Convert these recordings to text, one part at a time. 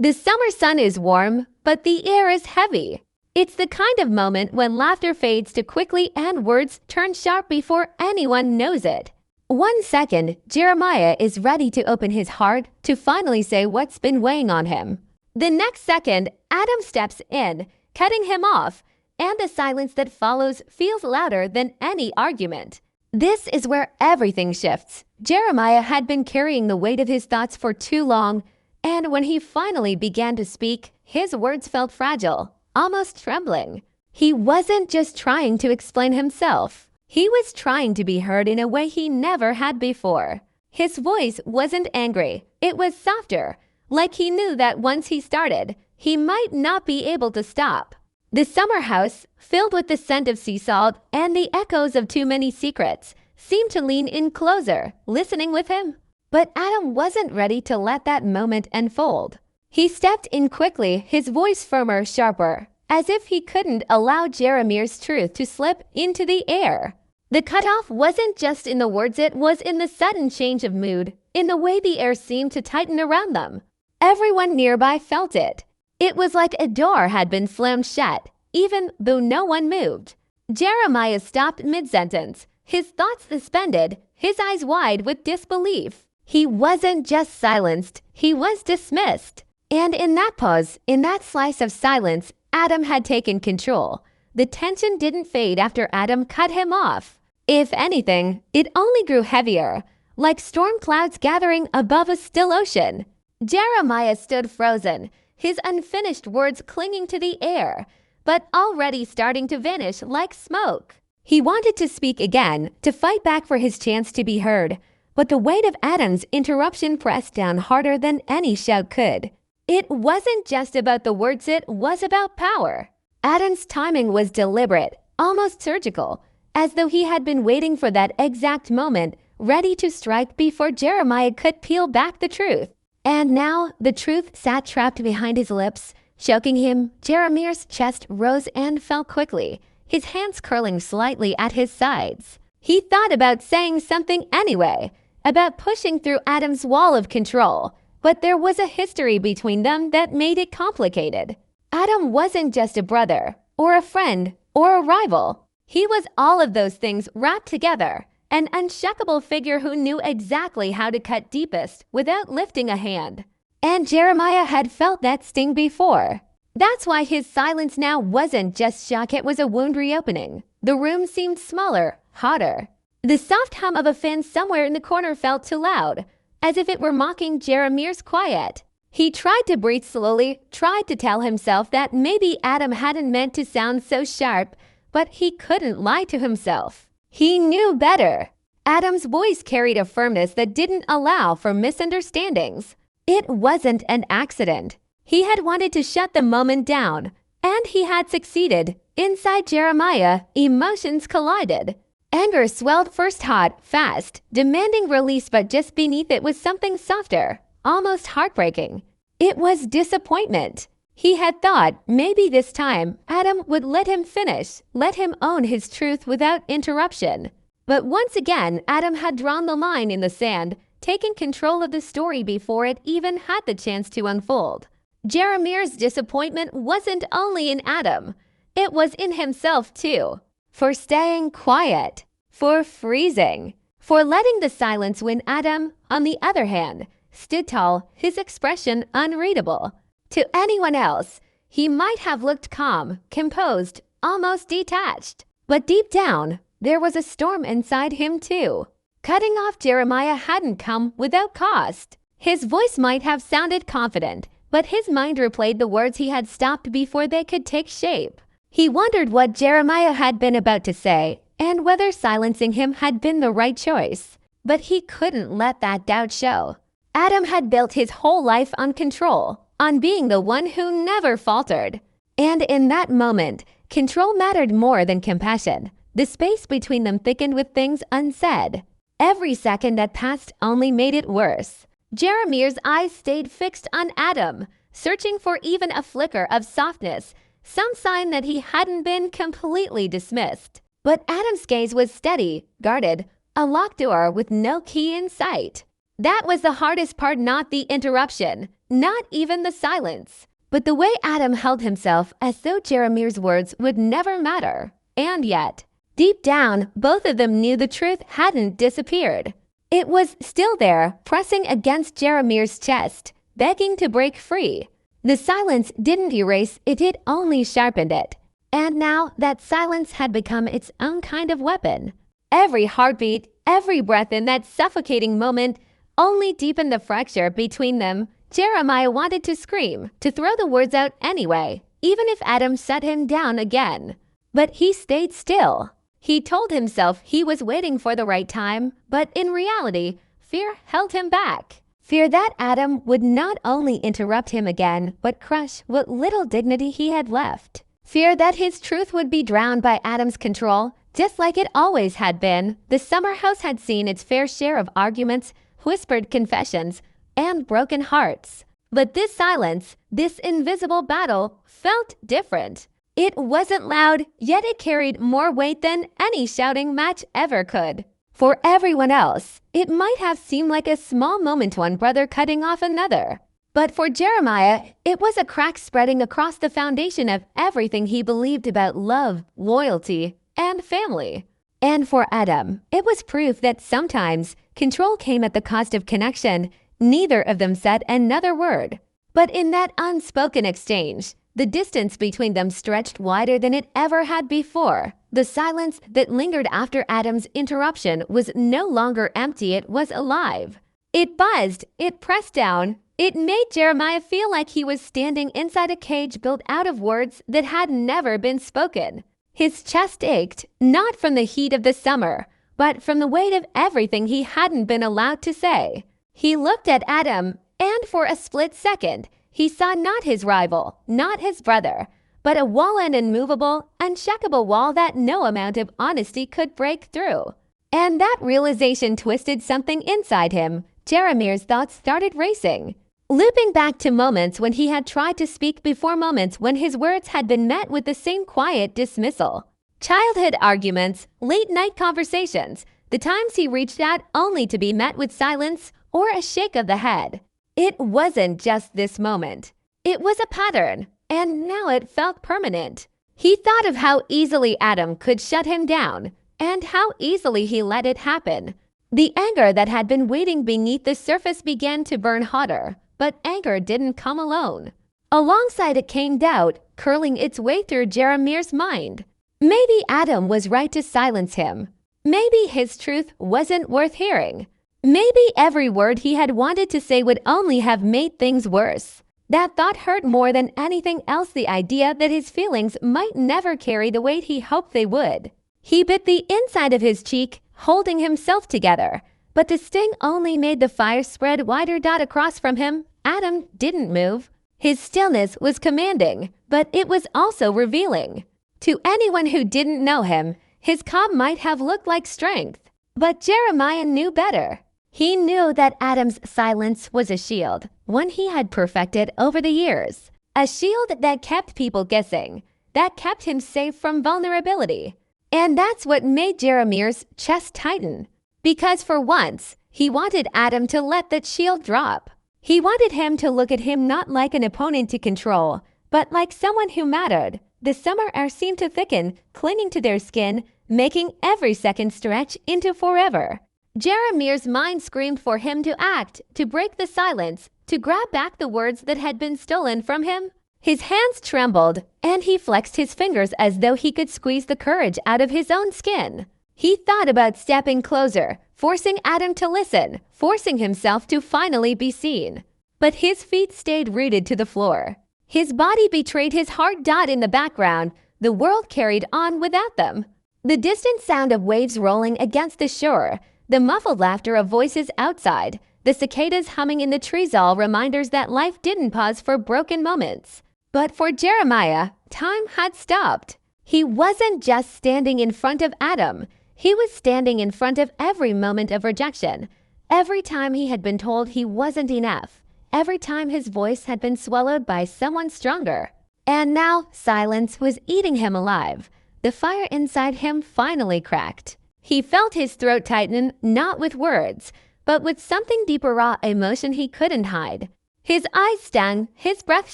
The summer sun is warm, but the air is heavy. It's the kind of moment when laughter fades too quickly and words turn sharp before anyone knows it. 1 second, Jeremiah is ready to open his heart to finally say what's been weighing on him. The next second, Adam steps in, cutting him off, and the silence that follows feels louder than any argument. This is where everything shifts. Jeremiah had been carrying the weight of his thoughts for too long, and when he finally began to speak, his words felt fragile, almost trembling. He wasn't just trying to explain himself. He was trying to be heard in a way he never had before. His voice wasn't angry. It was softer, like he knew that once he started, he might not be able to stop. The summer house, filled with the scent of sea salt and the echoes of too many secrets, seemed to lean in closer, listening with him. But Adam wasn't ready to let that moment unfold. He stepped in quickly, his voice firmer, sharper, as if he couldn't allow Jeremiah's truth to slip into the air. The cutoff wasn't just in the words, it was in the sudden change of mood, in the way the air seemed to tighten around them. Everyone nearby felt it. It was like a door had been slammed shut, even though no one moved. Jeremiah stopped mid-sentence, his thoughts suspended, his eyes wide with disbelief. He wasn't just silenced, he was dismissed. And in that pause, in that slice of silence, Adam had taken control. The tension didn't fade after Adam cut him off. If anything, it only grew heavier, like storm clouds gathering above a still ocean. Jeremiah stood frozen, his unfinished words clinging to the air, but already starting to vanish like smoke. He wanted to speak again, to fight back for his chance to be heard, but the weight of Adam's interruption pressed down harder than any shout could. It wasn't just about the words, it was about power. Adam's timing was deliberate, almost surgical, as though he had been waiting for that exact moment, ready to strike before Jeremiah could peel back the truth. And now the truth sat trapped behind his lips, choking him. Jeremiah's chest rose and fell quickly, his hands curling slightly at his sides. He thought about saying something anyway, about pushing through Adam's wall of control, but there was a history between them that made it complicated. Adam wasn't just a brother, or a friend, or a rival. He was all of those things wrapped together, an unshakable figure who knew exactly how to cut deepest without lifting a hand. And Jeremiah had felt that sting before. That's why his silence now wasn't just shock, it was a wound reopening. The room seemed smaller, hotter. The soft hum of a fan somewhere in the corner felt too loud, as if it were mocking Jeremiah's quiet. He tried to breathe slowly, tried to tell himself that maybe Adam hadn't meant to sound so sharp, but he couldn't lie to himself. He knew better. Adam's voice carried a firmness that didn't allow for misunderstandings. It wasn't an accident. He had wanted to shut the moment down, and he had succeeded. Inside Jeremiah, emotions collided. Anger swelled, first hot, fast, demanding release, but just beneath it was something softer, almost heartbreaking. It was disappointment. He had thought maybe this time Adam would let him finish, let him own his truth without interruption. But once again, Adam had drawn the line in the sand, taking control of the story before it even had the chance to unfold. Jeremiah's disappointment wasn't only in Adam, it was in himself too. For staying quiet, for freezing, for letting the silence when Adam, on the other hand, stood tall, his expression unreadable. To anyone else, he might have looked calm, composed, almost detached. But deep down, there was a storm inside him too. Cutting off Jeremiah hadn't come without cost. His voice might have sounded confident, but his mind replayed the words he had stopped before they could take shape. He wondered what Jeremiah had been about to say, and whether silencing him had been the right choice. But he couldn't let that doubt show. Adam had built his whole life on control, on being the one who never faltered. And in that moment, control mattered more than compassion. The space between them thickened with things unsaid. Every second that passed only made it worse. Jeremiah's eyes stayed fixed on Adam, searching for even a flicker of softness, some sign that he hadn't been completely dismissed. But Adam's gaze was steady, guarded, a locked door with no key in sight. That was the hardest part, not the interruption, not even the silence, but the way Adam held himself as though Jeramir's words would never matter. And yet, deep down, both of them knew the truth hadn't disappeared. It was still there, pressing against Jeramir's chest, begging to break free. The silence didn't erase it only sharpened it. And now that silence had become its own kind of weapon. Every heartbeat, every breath in that suffocating moment only deepened the fracture between them. Jeremiah wanted to scream, to throw the words out anyway, even if Adam set him down again. But he stayed still. He told himself he was waiting for the right time, but in reality, fear held him back. Fear that Adam would not only interrupt him again, but crush what little dignity he had left. Fear that his truth would be drowned by Adam's control, just like it always had been. The summer house had seen its fair share of arguments, whispered confessions, and broken hearts. But this silence, this invisible battle, felt different. It wasn't loud, yet it carried more weight than any shouting match ever could. For everyone else, it might have seemed like a small moment, one brother cutting off another. But for Jeremiah, it was a crack spreading across the foundation of everything he believed about love, loyalty, and family. And for Adam, it was proof that sometimes control came at the cost of connection. Neither of them said another word. But in that unspoken exchange, the distance between them stretched wider than it ever had before. The silence that lingered after Adam's interruption was no longer empty, it was alive. It buzzed, it pressed down. It made Jeremiah feel like he was standing inside a cage built out of words that had never been spoken. His chest ached, not from the heat of the summer, but from the weight of everything he hadn't been allowed to say. He looked at Adam, and for a split second, he saw not his rival, not his brother, but a wall, an immovable, uncheckable wall that no amount of honesty could break through. And that realization twisted something inside him. Jeramir's thoughts started racing, looping back to moments when he had tried to speak before, moments when his words had been met with the same quiet dismissal. Childhood arguments, late-night conversations, the times he reached out only to be met with silence or a shake of the head. It wasn't just this moment. It was a pattern, and now it felt permanent. He thought of how easily Adam could shut him down, and how easily he let it happen. The anger that had been waiting beneath the surface began to burn hotter, but anger didn't come alone. Alongside it came doubt, curling its way through Jeramir's mind. Maybe Adam was right to silence him. Maybe his truth wasn't worth hearing. Maybe every word he had wanted to say would only have made things worse. That thought hurt more than anything else, the idea that his feelings might never carry the weight he hoped they would. He bit the inside of his cheek, holding himself together. But the sting only made the fire spread wider. Across from him, Adam didn't move. His stillness was commanding, but it was also revealing. To anyone who didn't know him, his calm might have looked like strength. But Jeremiah knew better. He knew that Adam's silence was a shield, one he had perfected over the years. A shield that kept people guessing, that kept him safe from vulnerability. And that's what made Jeramir's chest tighten. Because for once, he wanted Adam to let that shield drop. He wanted him to look at him not like an opponent to control, but like someone who mattered. The summer air seemed to thicken, clinging to their skin, making every second stretch into forever. Jeramir's mind screamed for him to act, to break the silence, to grab back the words that had been stolen from him. His hands trembled, and he flexed his fingers as though he could squeeze the courage out of his own skin. He thought about stepping closer, forcing Adam to listen, forcing himself to finally be seen. But his feet stayed rooted to the floor. His body betrayed his heart. In the background, the world carried on without them. The distant sound of waves rolling against the shore, the muffled laughter of voices outside, the cicadas humming in the trees, all reminders that life didn't pause for broken moments. But for Jeremiah, time had stopped. He wasn't just standing in front of Adam. He was standing in front of every moment of rejection. Every time he had been told he wasn't enough. Every time his voice had been swallowed by someone stronger. And now silence was eating him alive. The fire inside him finally cracked. He felt his throat tighten, not with words, but with something deeper raw emotion he couldn't hide. His eyes stung, his breath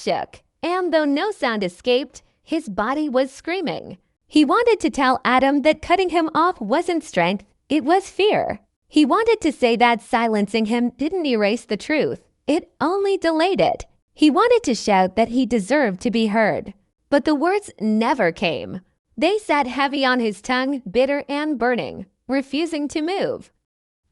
shook, and though no sound escaped, his body was screaming. He wanted to tell Adam that cutting him off wasn't strength, it was fear. He wanted to say that silencing him didn't erase the truth, it only delayed it. He wanted to shout that he deserved to be heard. But the words never came. They sat heavy on his tongue, bitter and burning, refusing to move.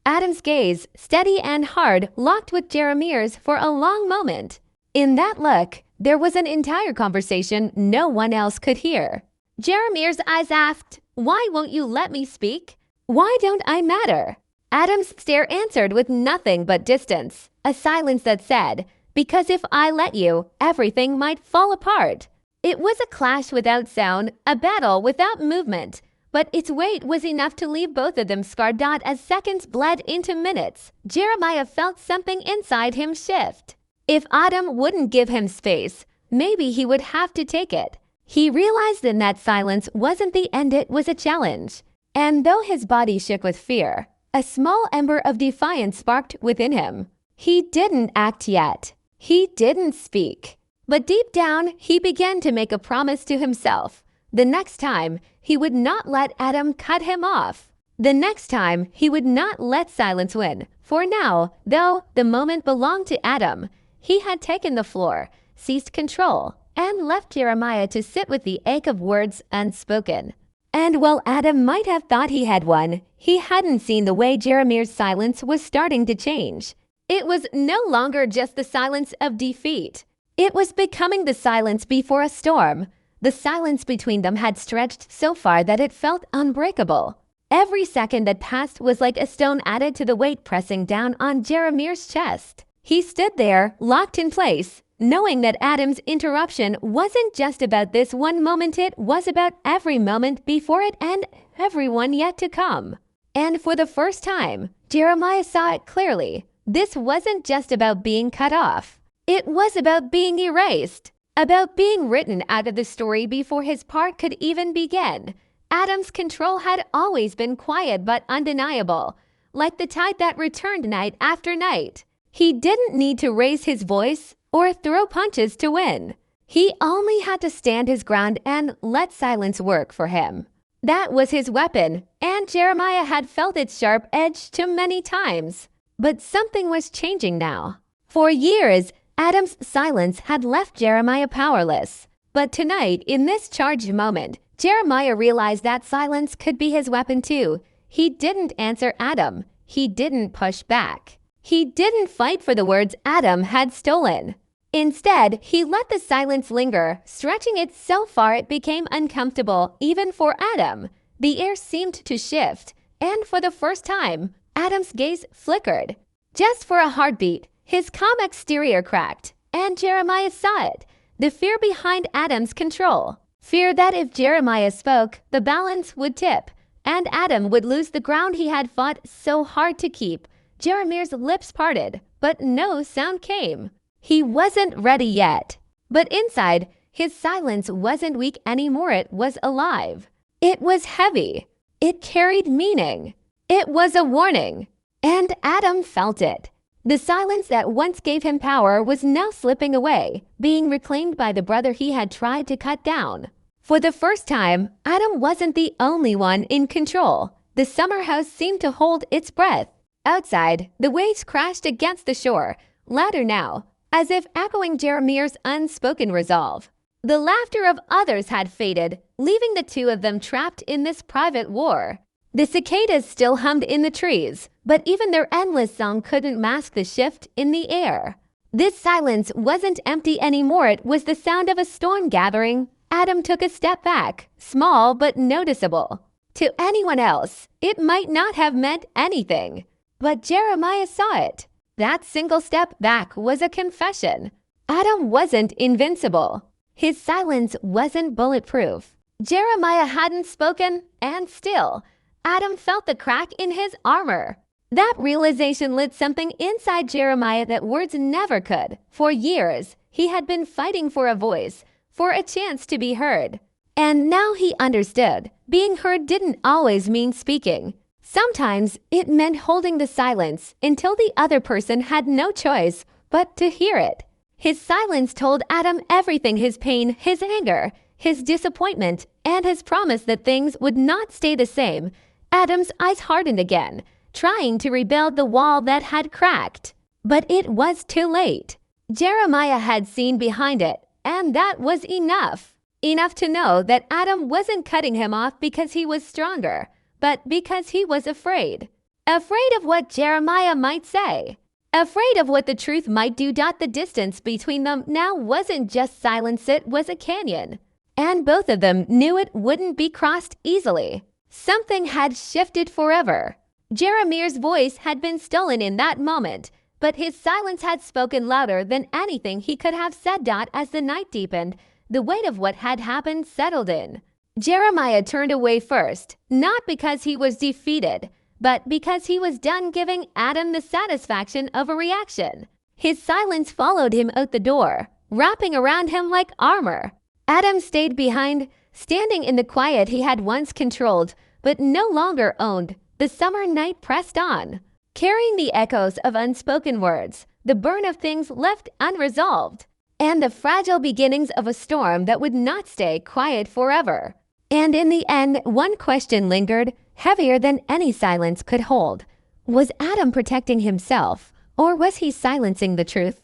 Adam's gaze, steady and hard, locked with Jeremiah's for a long moment. In that look, there was an entire conversation no one else could hear. Jeremiah's eyes asked, "Why won't you let me speak? Why don't I matter?" Adam's stare answered with nothing but distance, a silence that said, "Because if I let you, everything might fall apart." It was a clash without sound, a battle without movement, but its weight was enough to leave both of them scarred out as seconds bled into minutes. Jeremiah felt something inside him shift. If Adam wouldn't give him space, maybe he would have to take it. He realized in that silence wasn't the end, it was a challenge. And though his body shook with fear, a small ember of defiance sparked within him. He didn't act yet. He didn't speak. But deep down, he began to make a promise to himself. The next time, he would not let Adam cut him off. The next time, he would not let silence win. For now, though the moment belonged to Adam, he had taken the floor, seized control, and left Jeremiah to sit with the ache of words unspoken. And while Adam might have thought he had won, he hadn't seen the way Jeremiah's silence was starting to change. It was no longer just the silence of defeat. It was becoming the silence before a storm. The silence between them had stretched so far that it felt unbreakable. Every second that passed was like a stone added to the weight pressing down on Jeremiah's chest. He stood there, locked in place, knowing that Adam's interruption wasn't just about this one moment, it was about every moment before it and everyone yet to come. And for the first time, Jeremiah saw it clearly. This wasn't just about being cut off. It was about being erased, about being written out of the story before his part could even begin. Adam's control had always been quiet but undeniable, like the tide that returned night after night. He didn't need to raise his voice or throw punches to win. He only had to stand his ground and let silence work for him. That was his weapon, and Jeremiah had felt its sharp edge too many times. But something was changing now. For years, Adam's silence had left Jeremiah powerless. But tonight, in this charged moment, Jeremiah realized that silence could be his weapon too. He didn't answer Adam. He didn't push back. He didn't fight for the words Adam had stolen. Instead, he let the silence linger, stretching it so far it became uncomfortable even for Adam. The air seemed to shift, and for the first time, Adam's gaze flickered. Just for a heartbeat, his calm exterior cracked, and Jeremiah saw it. The fear behind Adam's control. Fear that if Jeremiah spoke, the balance would tip, and Adam would lose the ground he had fought so hard to keep. Jeremiah's lips parted, but no sound came. He wasn't ready yet. But inside, his silence wasn't weak anymore, it was alive. It was heavy. It carried meaning. It was a warning. And Adam felt it. The silence that once gave him power was now slipping away, being reclaimed by the brother he had tried to cut down. For the first time, Adam wasn't the only one in control. The summer house seemed to hold its breath. Outside, the waves crashed against the shore, louder now, as if echoing Jeremiah's unspoken resolve. The laughter of others had faded, leaving the two of them trapped in this private war. The cicadas still hummed in the trees, but even their endless song couldn't mask the shift in the air. This silence wasn't empty anymore, it was the sound of a storm gathering. Adam took a step back, small but noticeable. To anyone else, it might not have meant anything. But Jeremiah saw it. That single step back was a confession. Adam wasn't invincible. His silence wasn't bulletproof. Jeremiah hadn't spoken, and still, Adam felt the crack in his armor. That realization lit something inside Jeremiah that words never could. For years, he had been fighting for a voice, for a chance to be heard. And now he understood. Being heard didn't always mean speaking. Sometimes it meant holding the silence until the other person had no choice but to hear it. His silence told Adam everything: his pain, his anger, his disappointment, and his promise that things would not stay the same. Adam's eyes hardened again, trying to rebuild the wall that had cracked. But it was too late. Jeremiah had seen behind it, and that was enough. Enough to know that Adam wasn't cutting him off because he was stronger, but because he was afraid. Afraid of what Jeremiah might say. Afraid of what the truth might do. The distance between them now wasn't just silence, it was a canyon. And both of them knew it wouldn't be crossed easily. Something had shifted forever. Jeremiah's voice had been stolen in that moment, but his silence had spoken louder than anything he could have said. As the night deepened, the weight of what had happened settled in. Jeremiah turned away first, not because he was defeated, but because he was done giving Adam the satisfaction of a reaction. His silence followed him out the door, wrapping around him like armor. Adam stayed behind, standing in the quiet he had once controlled, but no longer owned. The summer night pressed on, carrying the echoes of unspoken words, the burn of things left unresolved, and the fragile beginnings of a storm that would not stay quiet forever. And in the end, one question lingered, heavier than any silence could hold. Was Adam protecting himself, or was he silencing the truth?